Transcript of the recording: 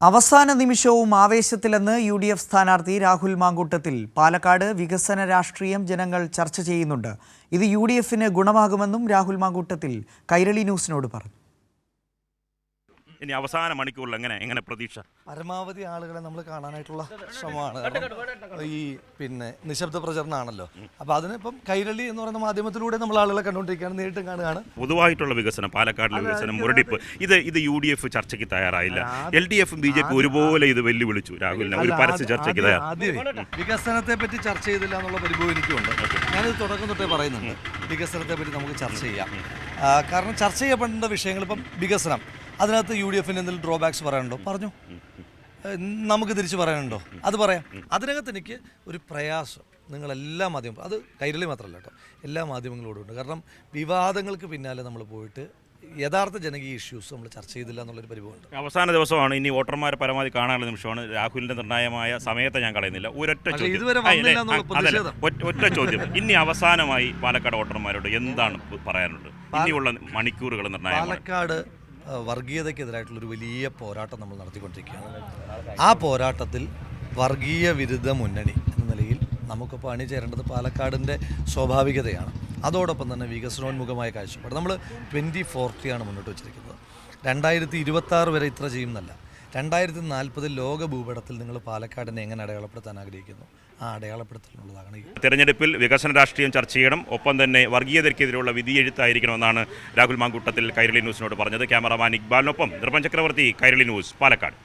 അവസാന നിമിഷവും ആവേശത്തിലെന്ന് UDF സ്ഥാനാർത്ഥി രാഹുൽ മാങ്കൂട്ടത്തിൽ. പാലക്കാട് വികസന രാഷ്ട്രീയം ജനങ്ങൾ ചർച്ച ചെയ്യുന്നുണ്ട്. ഇത് UDFന് ഗുണമാകുമെന്നും രാഹുൽ മാങ്കൂട്ടത്തിൽ കൈരളി ന്യൂസിനോട് പറഞ്ഞു. ഇനി അവസാന മണിക്കൂറിൽ എങ്ങനെ പ്രതീക്ഷ? പരമാവധി ആളുകളെ നമ്മൾ കാണാനായിട്ടുള്ള ശ്രമമാണ്. ഈ നിശബ്ദ പ്രചരണമാണല്ലോ. അപ്പോൾ അതിനിപ്പം കൈരളി എന്ന് പറയുന്ന മാധ്യമത്തിലൂടെ നമ്മൾ ആളുകളെ കണ്ടുകൊണ്ടിരിക്കുകയാണ്, നേരിട്ട് കാണുകയാണ്. പൊതുവായിട്ടുള്ള വികസനം, പാലക്കാടിലെ വികസനം, മുരടിപ്പ്, ഇത് UDF ചർച്ചയ്ക്ക് തയ്യാറായില്ല. LDF BJP ഒരുപോലെ ഇത് വെല്ലുവിളിച്ചു രാഹുലിനെ, ഒരു പരസ്യ ചർച്ചയ്ക്ക് തയ്യാർ. വികസനത്തെ പറ്റി ചർച്ച ചെയ്തില്ല എന്നുള്ള പരിഭവം എനിക്കുണ്ട്. ഞാനിത് തുടക്കം തൊട്ടേ പറയുന്നുണ്ട്, വികസനത്തെ പറ്റി നമുക്ക് ചർച്ച ചെയ്യാം. കാരണം ചർച്ച ചെയ്യപ്പെടേണ്ട വിഷയങ്ങൾ ഇപ്പം വികസനം, അതിനകത്ത് UDFന് എന്തെങ്കിലും ഡ്രോബാക്സ് പറയാനുണ്ടോ? പറഞ്ഞു. നമുക്ക് തിരിച്ച് പറയാനുണ്ടോ? അത് പറയാം. അതിനകത്ത് എനിക്ക് ഒരു പ്രയാസം നിങ്ങളെല്ലാ മാധ്യമങ്ങളും, അത് കൈരളി മാത്രമല്ല കേട്ടോ, എല്ലാ മാധ്യമങ്ങളോടും ഉണ്ട്. കാരണം വിവാദങ്ങൾക്ക് പിന്നാലെ നമ്മൾ പോയിട്ട് യഥാർത്ഥ ജനകീയ ഇഷ്യൂസ് നമ്മൾ ചർച്ച ചെയ്തില്ല എന്നുള്ളൊരു പരിഭവമുണ്ട്. അവസാന ദിവസമാണ്, ഇനി വോട്ടർമാരെ പരമാവധി കാണാനുള്ള നിമിഷമാണ്. രാഹുലിന്റെ നിർണായകമായ സമയത്തെ ഞാൻ കളയുന്നില്ല. ഒറ്റ ചോദ്യം, ഇനി അവസാനമായി പാലക്കാട് വോട്ടർമാരോട് എന്താണ് പറയാനുള്ളത്? ഇനിയുള്ള മണിക്കൂറുകൾ നിർണായകമാണ്. പാലക്കാട് വർഗീയതയ്ക്കെതിരായിട്ടുള്ളൊരു വലിയ പോരാട്ടം നമ്മൾ നടത്തിക്കൊണ്ടിരിക്കുകയാണ്. ആ പോരാട്ടത്തിൽ വർഗീയ വിരുദ്ധ മുന്നണി എന്ന നിലയിൽ നമുക്കിപ്പോൾ അണിചേരേണ്ടത് പാലക്കാടിൻ്റെ സ്വാഭാവികതയാണ്. അതോടൊപ്പം തന്നെ വികസനോന്മുഖമായ കാഴ്ചപ്പാട് നമ്മൾ 2040 മുന്നോട്ട് വച്ചിരിക്കുന്നത്. 2026 വരെ ഇത്ര ചെയ്യുന്നല്ല, 2040 ലോക ഭൂപടത്തിൽ നിങ്ങൾ പാലക്കാടിനെ എങ്ങനെ അടയാളപ്പെടുത്താൻ ആഗ്രഹിക്കുന്നു, ആ അടയാളപ്പെടുത്തലുള്ളതാണ്. തെരഞ്ഞെടുപ്പിൽ വികസന രാഷ്ട്രീയം ചർച്ച ചെയ്യണം, ഒപ്പം തന്നെ വർഗീയതയ്ക്കെതിരെയുള്ള വിധിയെഴുത്തായിരിക്കണമെന്നാണ് രാഹുൽ മാങ്കൂട്ടത്തിൽ കൈരളി ന്യൂസിനോട് പറഞ്ഞത്. ക്യാമറാമാൻ ഇക്ബാലിനൊപ്പം നിർമ്മൽ ചക്രവർത്തി, കൈരളി ന്യൂസ്, പാലക്കാട്.